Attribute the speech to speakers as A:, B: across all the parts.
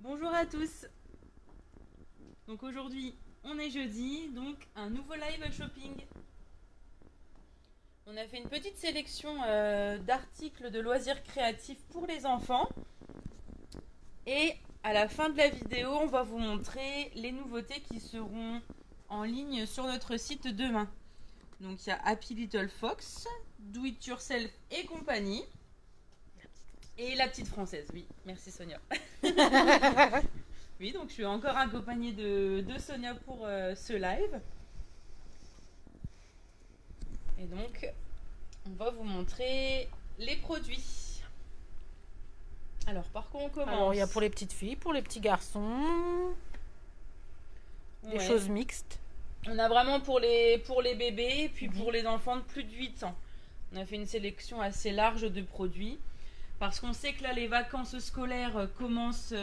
A: Bonjour à tous. Donc aujourd'hui, on est jeudi, donc un nouveau live shopping. On a fait une petite sélection d'articles de loisirs créatifs pour les enfants. Et à la fin de la vidéo, on va vous montrer les nouveautés qui seront en ligne sur notre site demain. Donc il y a Happy Little Fox, Do It Yourself et compagnie. Et la petite française, oui. Merci Sonia. Oui, donc je suis encore accompagnée de Sonia pour ce live. Et donc, on va vous montrer les produits. Alors, par quoi on commence?
B: Alors, il y a pour les petites filles, pour les petits garçons, des choses mixtes.
A: On a vraiment pour les bébés, puis pour les enfants de plus de 8 ans. On a fait une sélection assez large de produits. Parce qu'on sait que là, les vacances scolaires commencent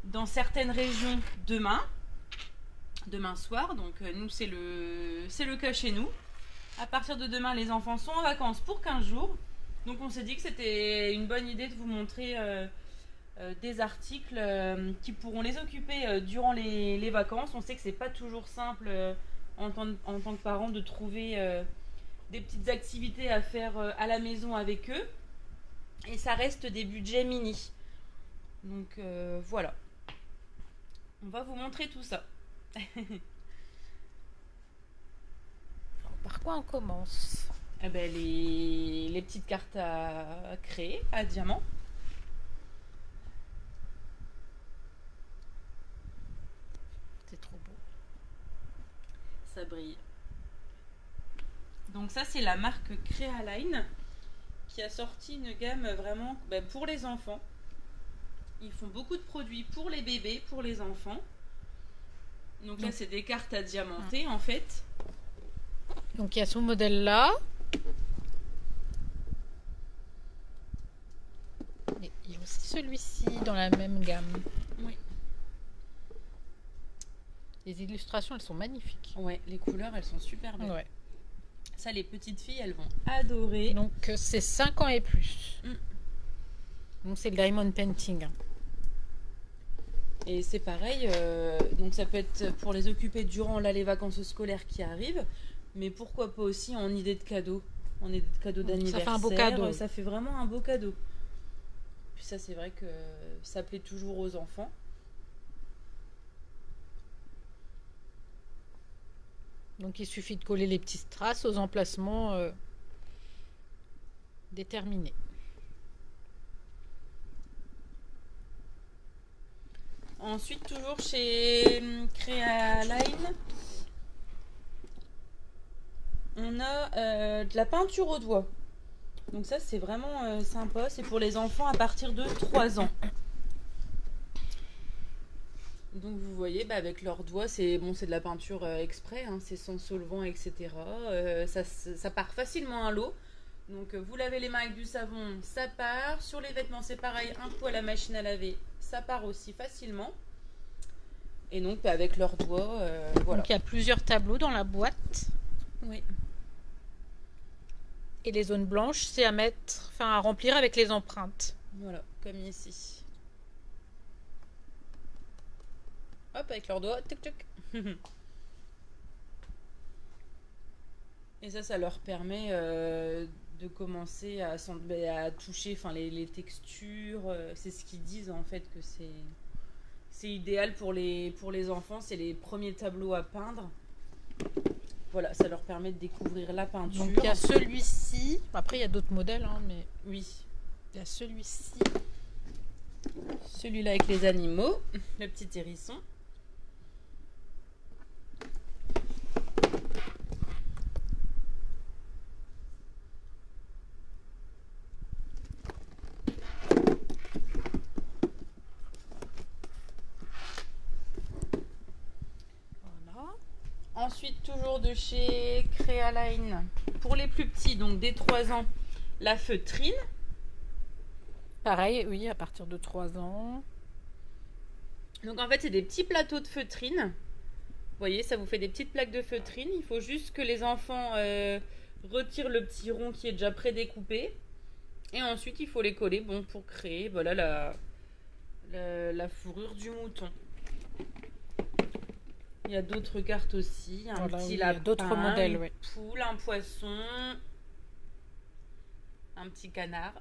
A: dans certaines régions demain soir. Donc, nous, c'est le cas chez nous. À partir de demain, les enfants sont en vacances pour 15 jours. Donc on s'est dit que c'était une bonne idée de vous montrer des articles qui pourront les occuper durant les vacances. On sait que c'est pas toujours simple en tant que parent de trouver des petites activités à faire à la maison avec eux. Et ça reste des budgets mini. Donc voilà. On va vous montrer tout ça.
B: Par quoi on commence?
A: Eh ben, les petites cartes à créer à diamant.
B: C'est trop beau.
A: Ça brille. Donc ça, c'est la marque Crealine qui a sorti une gamme vraiment pour les enfants. Ils font beaucoup de produits pour les bébés, pour les enfants. Donc là, c'est des cartes à diamanter en fait.
B: Donc il y a ce modèle-là. Et il y a aussi celui-ci dans la même gamme.
A: Oui.
B: Les illustrations, elles sont magnifiques.
A: Ouais, les couleurs, elles sont super belles.
B: Ouais.
A: Ça, les petites filles, elles vont adorer.
B: Donc c'est 5 ans et plus. Donc c'est le diamond painting.
A: Et c'est pareil, donc ça peut être pour les occuper durant les vacances scolaires qui arrivent, mais pourquoi pas aussi en idée de cadeau, d'anniversaire.
B: Ça fait un beau cadeau.
A: Ça fait vraiment un beau cadeau. Puis ça, c'est vrai que ça plaît toujours aux enfants.
B: Donc il suffit de coller les petites traces aux emplacements déterminés.
A: Ensuite, toujours chez Crealine, on a de la peinture au doigt. Donc ça, c'est vraiment sympa. C'est pour les enfants à partir de 3 ans. Donc vous voyez, avec leurs doigts, c'est de la peinture exprès, hein, c'est sans solvant, etc. Ça part facilement à l'eau. Donc vous lavez les mains avec du savon, ça part. Sur les vêtements, c'est pareil, un coup à la machine à laver, ça part aussi facilement. Et donc avec leurs doigts, voilà.
B: Donc il y a plusieurs tableaux dans la boîte.
A: Oui.
B: Et les zones blanches, c'est à remplir avec les empreintes.
A: Voilà, comme ici. Hop, avec leurs doigts, tuc tuc. Et ça leur permet de commencer à toucher les textures. C'est ce qu'ils disent en fait que c'est idéal pour les enfants. C'est les premiers tableaux à peindre. Voilà, ça leur permet de découvrir la peinture.
B: Donc il y a celui-ci. Après il y a d'autres modèles, hein, mais
A: oui.
B: Il y a celui-ci.
A: Celui-là avec les animaux, le petit hérisson. Ensuite, toujours de chez Crealine, pour les plus petits, donc dès 3 ans, la feutrine.
B: Pareil, oui, à partir de 3 ans.
A: Donc en fait, c'est des petits plateaux de feutrine. Vous voyez, ça vous fait des petites plaques de feutrine. Il faut juste que les enfants retirent le petit rond qui est déjà prédécoupé. Et ensuite, il faut les coller pour créer la fourrure du mouton. Il y a d'autres cartes aussi. Un
B: Voilà,
A: petit
B: oui, il y a
A: lapin,
B: d'autres modèles,
A: une
B: ouais.
A: poule, un poisson, un petit canard.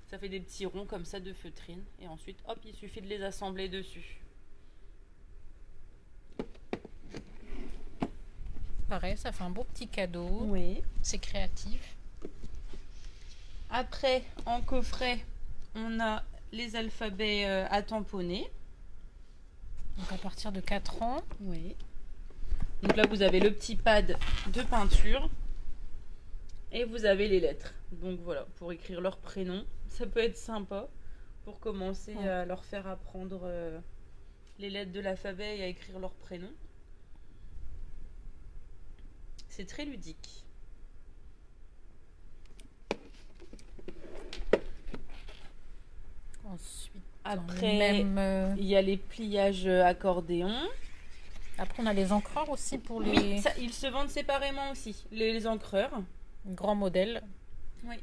A: Ça fait des petits ronds comme ça de feutrine. Et ensuite, hop, il suffit de les assembler dessus.
B: Pareil, ça fait un beau petit cadeau.
A: Oui.
B: C'est créatif.
A: Après, en coffret, on a les alphabets à tamponner.
B: Donc à partir de 4 ans.
A: Oui. Donc là, vous avez le petit pad de peinture. Et vous avez les lettres. Donc voilà, pour écrire leur prénom. Ça peut être sympa pour commencer à leur faire apprendre les lettres de l'alphabet et à écrire leur prénom. C'est très ludique.
B: Ensuite,
A: après, il y a les pliages accordéon.
B: Après, on a les encreurs aussi pour les...
A: Oui, ça, ils se vendent séparément aussi, les encreurs.
B: Grands modèles.
A: Oui.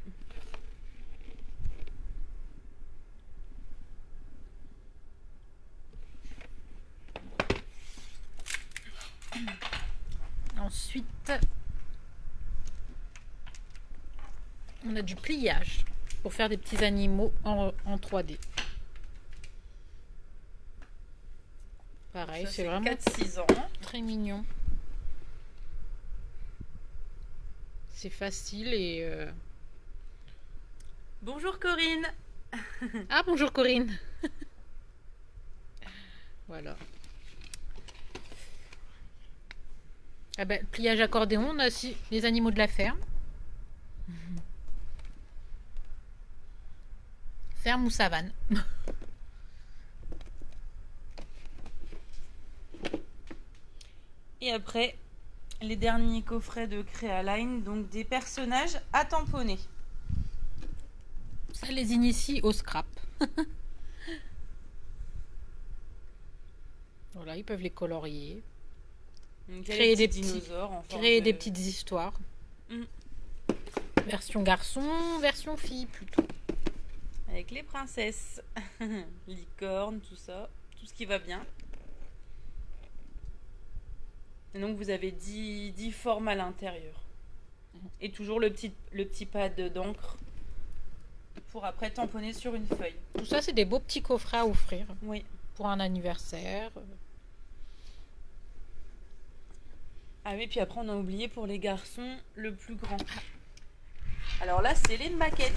B: Ensuite, on a du pliage pour faire des petits animaux en 3D. Pareil, c'est vraiment
A: 4-6 ans.
B: très mignon. C'est facile et...
A: Bonjour Corinne.
B: Ah, bonjour Corinne. Voilà. Ah ben, pliage accordéon, on a aussi les animaux de la ferme. Ferme ou savane.
A: Et après, les derniers coffrets de Créaline, donc des personnages à tamponner.
B: Ça les initie au scrap. Voilà, ils peuvent les colorier.
A: Donc,
B: Créer des
A: dinosaures en forme
B: créer
A: de...
B: des petites histoires. Version garçon, version fille plutôt.
A: Avec les princesses, licorne, tout ça, tout ce qui va bien. Et donc vous avez 10 formes à l'intérieur. Et toujours le petit pad d'encre pour après tamponner sur une feuille.
B: Tout ça, c'est des beaux petits coffrets à offrir.
A: Oui.
B: Pour un anniversaire.
A: Ah oui, puis après on a oublié pour les garçons le plus grand. Alors là, c'est les maquettes.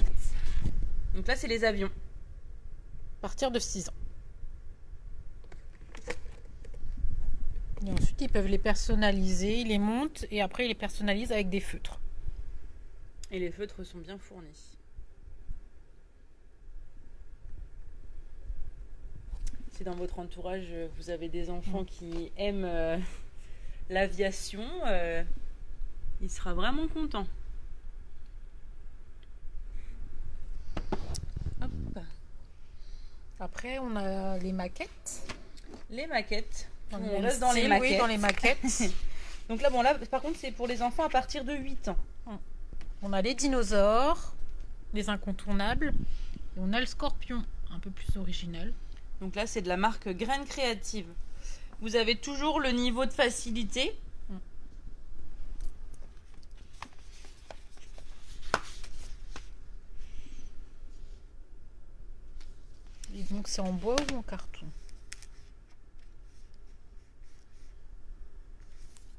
A: Donc là, c'est les avions.
B: À partir de 6 ans. Et ensuite, ils peuvent les personnaliser, ils les montent et après, ils les personnalisent avec des feutres.
A: Et les feutres sont bien fournis. Si dans votre entourage, vous avez des enfants qui aiment l'aviation, il sera vraiment content. Hop.
B: Après, on a les maquettes.
A: Les maquettes.
B: On
A: reste dans les maquettes.
B: Oui, dans les maquettes.
A: Donc là, bon, là, par contre, c'est pour les enfants à partir de 8 ans.
B: On a les dinosaures, les incontournables. Et on a le scorpion, un peu plus original.
A: Donc là, c'est de la marque Graines Créatives. Vous avez toujours le niveau de facilité.
B: Et donc, c'est en bois ou en carton?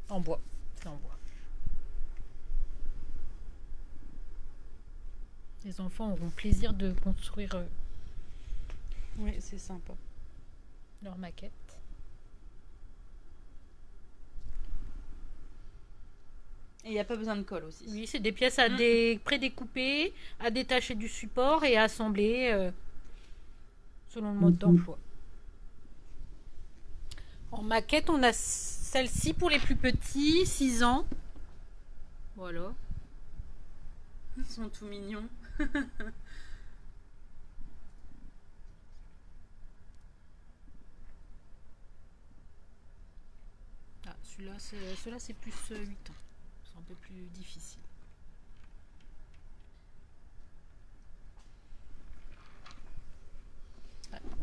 B: En bois. C'est en bois. Les enfants auront plaisir de construire
A: Oui, c'est sympa.
B: leur maquette.
A: Et il n'y a pas besoin de colle aussi.
B: Oui, c'est des pièces à prédécouper, à détacher du support et à assembler selon le mode d'emploi. En maquette, on a celle-ci pour les plus petits, 6 ans. Voilà.
A: Ils sont tout mignons.
B: Ah, celui-là, c'est plus 8 ans. C'est un peu plus difficile.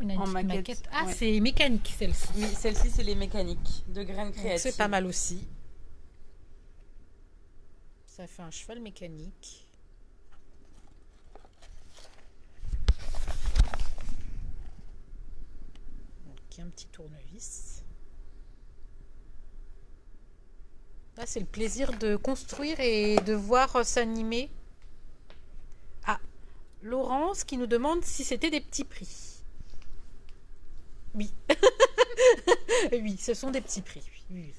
B: On a une
A: En
B: petite
A: maquette,
B: maquette. Ah,
A: ouais.
B: c'est mécanique celle-ci.
A: Oui, celle-ci, c'est les mécaniques de graines
B: Donc,
A: créatives.
B: c'est pas mal aussi. Ça fait un cheval mécanique. Donc, il y a un petit tournevis. Là, c'est le plaisir de construire et de voir s'animer. Ah, Laurence qui nous demande si c'était des petits prix. Oui. Oui, ce sont des petits prix. Oui, oui.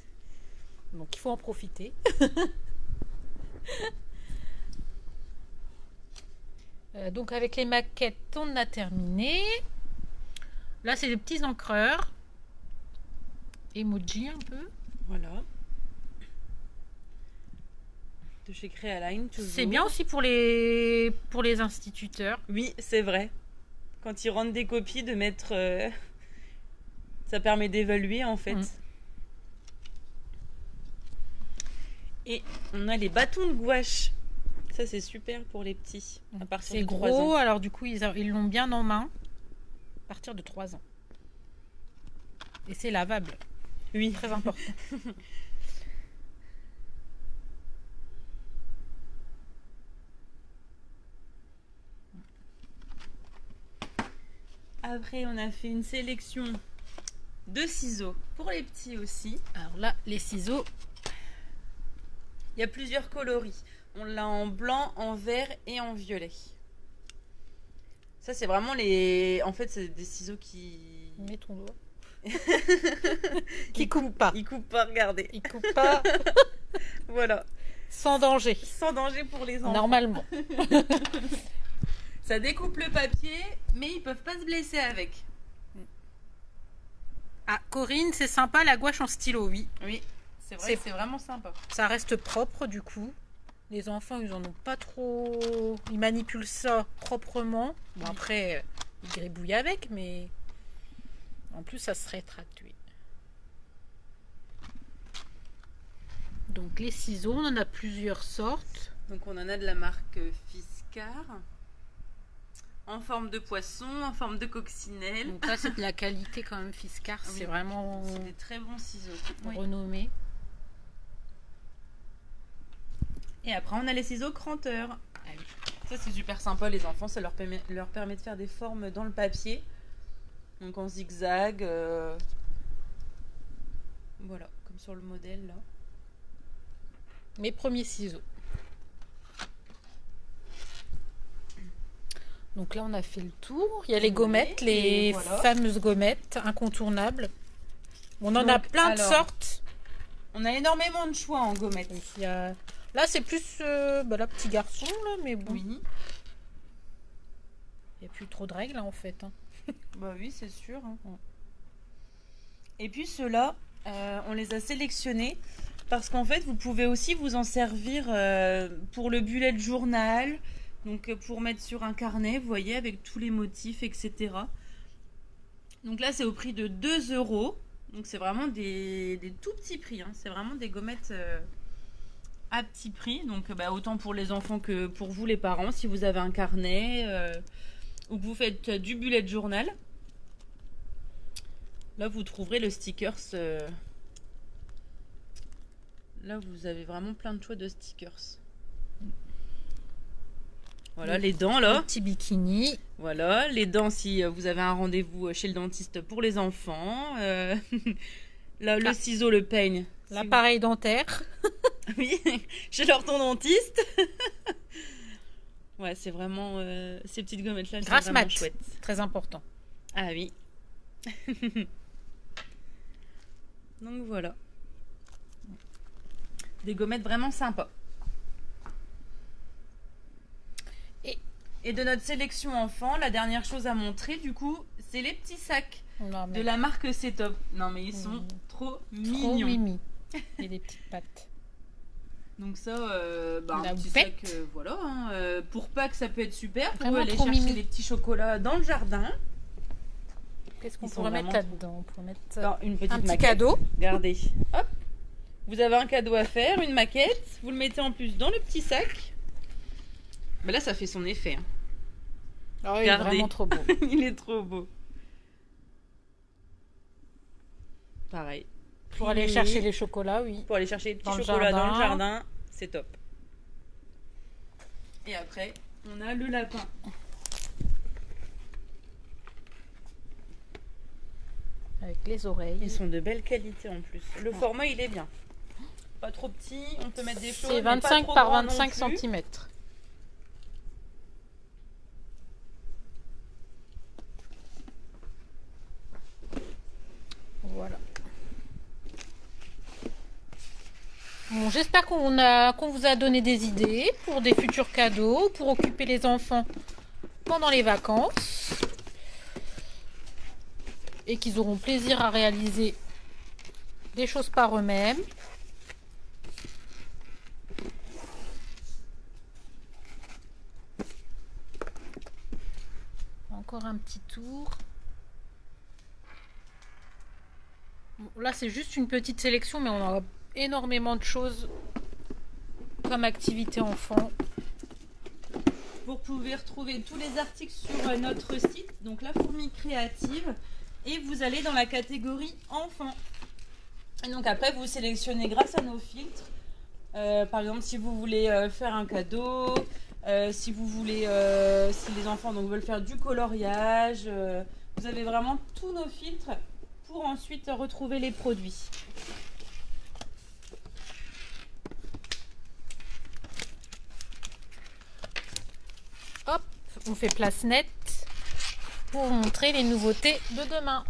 B: Donc, il faut en profiter. Donc, avec les maquettes, on a terminé. Là, c'est des petits encreurs. Emoji un peu.
A: Voilà. De chez Créaline, toujours.
B: C'est bien aussi pour les instituteurs.
A: Oui, c'est vrai. Quand ils rendent des copies, de mettre... ça permet d'évaluer, en fait. Et on a les bâtons de gouache. Ça, c'est super pour les petits. À partir
B: C'est
A: de 3
B: gros,
A: ans.
B: alors du coup, ils l'ont bien en main. À partir de 3 ans. Et c'est lavable.
A: Oui.
B: Très important.
A: Après, on a fait une sélection de ciseaux pour les petits aussi.
B: Alors là, les ciseaux.
A: Il y a plusieurs coloris. On l'a en blanc, en vert et en violet. Ça, c'est vraiment les... En fait, c'est des ciseaux qui...
B: Mets ton doigt. Qui coupe pas.
A: Ils coupent pas, regardez.
B: Ils coupent pas
A: Voilà.
B: sans danger.
A: Sans danger pour les enfants.
B: Normalement.
A: Ça découpe le papier, mais ils peuvent pas se blesser avec.
B: Ah, Corinne, c'est sympa la gouache en stylo, oui.
A: Oui, c'est vrai, c'est vraiment sympa.
B: Ça reste propre du coup. Les enfants, ils en ont pas trop. Ils manipulent ça proprement. Bon,
A: Oui.
B: après, ils gribouillent avec, mais en plus, ça se rétracte. Oui. Donc, les ciseaux, on en a plusieurs sortes.
A: Donc on en a de la marque Fiskar. En forme de poisson, en forme de coccinelle.
B: Donc, là, c'est de la qualité quand même, Fiskar.
A: Oui.
B: C'est vraiment
A: C'est des très bons ciseaux. Oui.
B: renommé.
A: Et après, on a les ciseaux cranteurs.
B: Ah oui.
A: Ça, c'est super sympa, les enfants. Ça leur permet de faire des formes dans le papier. Donc en zigzag. Voilà, comme sur le modèle là.
B: Mes premiers ciseaux. Donc là, on a fait le tour. Il y a les
A: Oui,
B: gommettes, les
A: et voilà.
B: fameuses gommettes incontournables. On en
A: Donc,
B: a plein de
A: alors,
B: sortes.
A: On a énormément de choix en gommettes.
B: Il y a... Là, c'est plus là, petit garçon, là, mais bon.
A: Oui,
B: Il n'y a plus trop de règles, hein, en fait. Hein.
A: bah oui, c'est sûr. Hein. Et puis ceux-là, on les a sélectionnés parce qu'en fait, vous pouvez aussi vous en servir pour le bullet journal, donc pour mettre sur un carnet, vous voyez, avec tous les motifs, etc. Donc là, c'est au prix de 2 €. Donc c'est vraiment des tout petits prix. Hein. C'est vraiment des gommettes à petit prix. Donc bah, autant pour les enfants que pour vous les parents, si vous avez un carnet ou que vous faites du bullet journal. Là, vous trouverez le stickers. Là, vous avez vraiment plein de choix de stickers. Voilà, les dents, là.
B: Le petit bikini.
A: Voilà, les dents si vous avez un rendez-vous chez le dentiste pour les enfants. Là, le ciseau, le peigne. si
B: L'appareil dentaire.
A: vous- Oui, chez l'orthodontiste. Ouais, c'est vraiment... ces petites gommettes-là, elles sont
B: Grasse
A: vraiment
B: mat.
A: chouettes.
B: Très important.
A: Ah oui. Donc voilà. Des gommettes vraiment sympas. Et de notre sélection enfant, la dernière chose à montrer, du coup, c'est les petits sacs
B: Non, mais
A: de la marque C'est Top. Non, mais ils sont
B: Mmh.
A: trop
B: trop
A: mignons.
B: mimi. Et des petites pattes.
A: Donc ça, bah,
B: La
A: un petit
B: houppette.
A: sac, voilà. Hein, pour Pâques, ça peut être super. Pour
B: Vraiment
A: aller
B: trop
A: chercher
B: mimi.
A: des petits chocolats dans le jardin.
B: Qu'est-ce qu'on
A: Ils sont
B: pourrait mettre
A: vraiment
B: là-dedans? On pourrait mettre
A: Alors, une petite
B: un petit
A: maquette.
B: cadeau.
A: Regardez. Hop. Vous avez un cadeau à faire, une maquette. Vous le mettez en plus dans le petit sac. Mais là, ça fait son effet. Hein.
B: Oh, il est
A: Regardez.
B: vraiment trop beau.
A: Il est trop beau. pareil.
B: Pour aller chercher les chocolats, oui.
A: Pour aller chercher les petits
B: Dans le
A: chocolats dans le
B: jardin.
A: jardin, c'est top. Et après, on a le lapin.
B: Avec les oreilles.
A: Ils sont de belle qualité en plus. Le format, il est bien. Pas trop petit, on peut mettre des choses.
B: C'est
A: mais pas
B: 25
A: trop
B: par
A: grand non
B: 25
A: plus.
B: cm. Voilà. Bon, j'espère qu'on vous a donné des idées pour des futurs cadeaux, pour occuper les enfants pendant les vacances. Et qu'ils auront plaisir à réaliser des choses par eux-mêmes. Encore un petit tour. Bon, là, c'est juste une petite sélection, mais on aura énormément de choses comme activité enfant.
A: Vous pouvez retrouver tous les articles sur notre site, donc La Fourmi Créative, et vous allez dans la catégorie enfant. Et donc après, vous sélectionnez grâce à nos filtres. Par exemple, si vous voulez faire un cadeau, si vous voulez, si les enfants donc, veulent faire du coloriage, vous avez vraiment tous nos filtres pour ensuite retrouver les produits.
B: Hop, on fait place nette pour montrer les nouveautés de demain.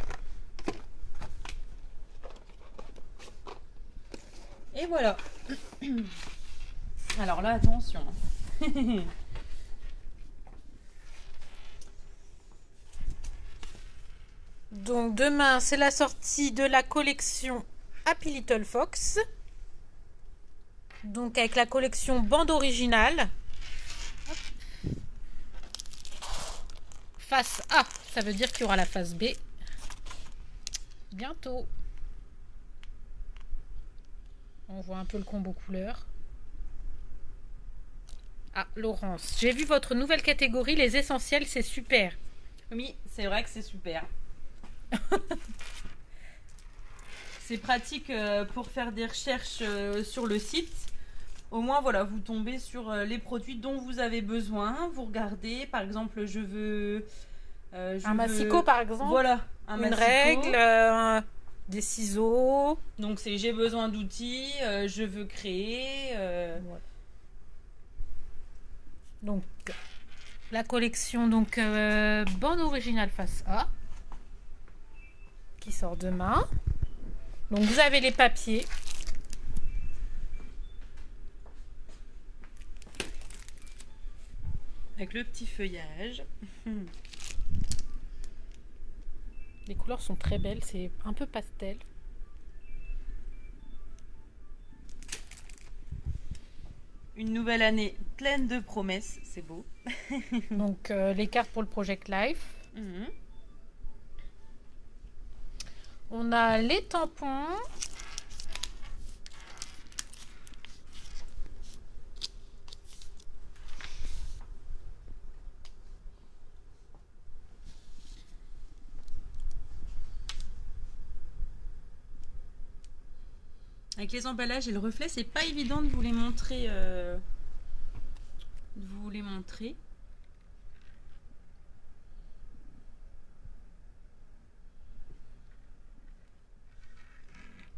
A: Et voilà. Alors là, attention.
B: Donc demain, c'est la sortie de la collection Happy Little Fox. Donc avec la collection bande originale. Face A, ça veut dire qu'il y aura la face B bientôt. On voit un peu le combo couleur. Ah, Laurence, j'ai vu votre nouvelle catégorie, les essentiels, c'est super.
A: Oui, c'est vrai que c'est super. C'est pratique pour faire des recherches sur le site. Au moins, voilà, vous tombez sur les produits dont vous avez besoin. Vous regardez, par exemple, je veux
B: un massicot, par exemple.
A: Voilà, un
B: une
A: massicot.
B: règle, des ciseaux.
A: Donc, c'est j'ai besoin d'outils, je veux créer.
B: Voilà. Donc, la collection donc bande originale face A qui sort demain. Donc, vous avez les papiers.
A: Avec le petit feuillage.
B: Les couleurs sont très belles, c'est un peu pastel.
A: Une nouvelle année pleine de promesses, c'est beau.
B: Donc, les cartes pour le Project Life.
A: Mhm.
B: On a les tampons.
A: Avec les emballages et le reflet, c'est pas évident de vous les montrer.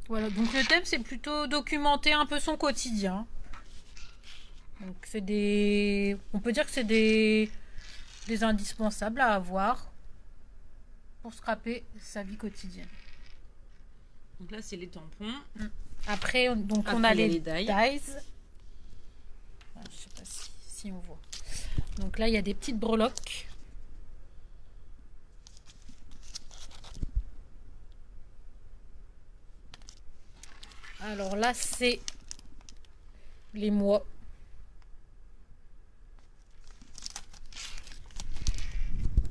B: Voilà, donc le thème c'est plutôt documenter un peu son quotidien. Donc c'est on peut dire que c'est des indispensables à avoir pour scraper sa vie quotidienne.
A: Donc là, c'est les tampons.
B: Après, donc
A: Après,
B: on a
A: il y a
B: les
A: les dies.
B: dies. Ah, je sais pas si on voit. Donc là, il y a des petites breloques. Alors là, c'est les mois.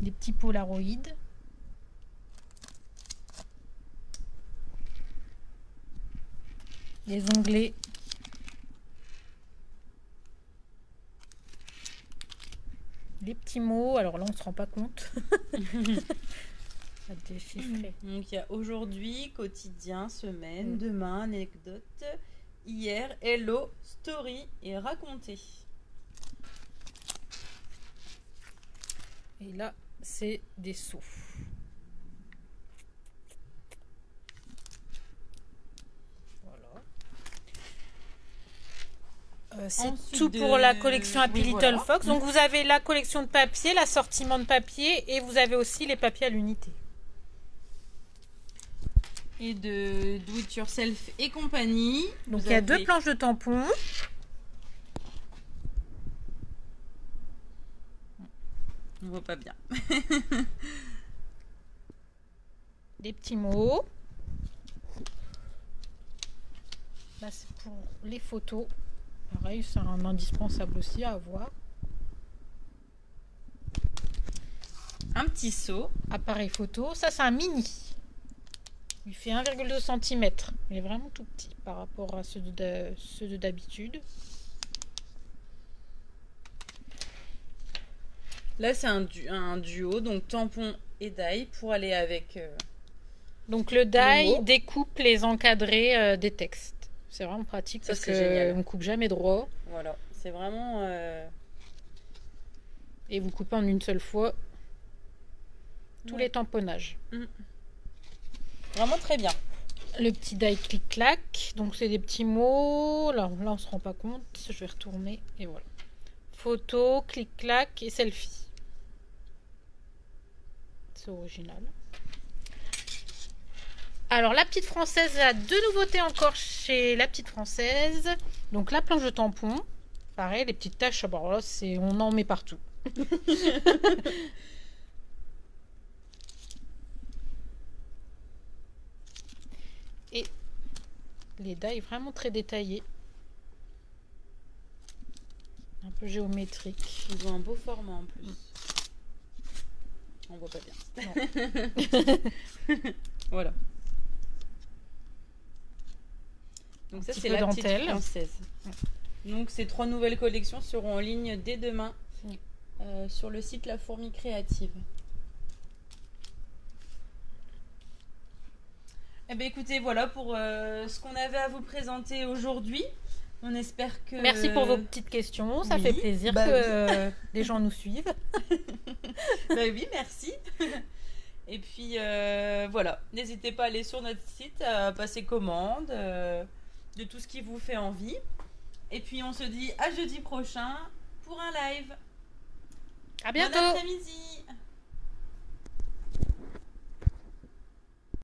B: Des petits polaroïdes. Les onglets. Les petits mots. Alors là, on ne se rend pas compte. à déchiffrer.
A: Donc il y a aujourd'hui, quotidien, semaine, demain, anecdote, hier, hello, story et raconter.
B: Et là, c'est des sous. C'est
A: Ensuite
B: tout pour la collection Happy
A: oui,
B: Little
A: voilà.
B: Fox. Donc vous avez la collection de papier, l'assortiment de papier et vous avez aussi les papiers à l'unité.
A: Et de Do It Yourself et compagnie.
B: Donc
A: Vous
B: il y a
A: avez
B: 2 planches de tampons.
A: On voit pas bien.
B: Des petits mots. Là c'est pour les photos. Pareil, c'est un indispensable aussi à avoir.
A: Un petit seau.
B: Appareil photo. Ça c'est un mini. Il fait 1,2 cm. Il est vraiment tout petit par rapport à ceux de d'habitude.
A: Là, c'est un duo, donc tampon et die pour aller avec.
B: Donc le
A: Les
B: die
A: mots.
B: découpe les encadrés des textes. C'est vraiment pratique
A: Ça,
B: parce
A: c'est
B: que
A: génial.
B: on coupe jamais droit
A: Voilà, c'est vraiment.
B: et vous coupez en une seule fois tous
A: Ouais.
B: les tamponnages.
A: Vraiment très bien.
B: Le petit die clic-clac, donc c'est des petits mots. Là on se rend pas compte. Je vais retourner et voilà. Photo, clic-clac et selfie. C'est original. Alors la petite française a 2 nouveautés encore chez la petite française. Donc la planche de tampon. Pareil, les petites taches, bon, là, on en met partout. Et les die vraiment très détaillés. Un peu géométrique.
A: Ils ont un beau format en plus. On voit pas bien. Voilà. Donc ça
B: petit
A: c'est
B: peu
A: la
B: dentelle.
A: petite française. Donc ces 3 nouvelles collections seront en ligne dès demain sur le site La Fourmi Créative. Eh bien écoutez, voilà pour ce qu'on avait à vous présenter aujourd'hui. On espère que...
B: Merci pour vos petites questions. Ça
A: oui,
B: fait plaisir
A: bah
B: que les gens nous suivent.
A: Bah oui, merci. Et puis voilà, n'hésitez pas à aller sur notre site, à passer commande de tout ce qui vous fait envie. Et puis on se dit à jeudi prochain pour un live.
B: À
A: Bon
B: bientôt.
A: après-midi.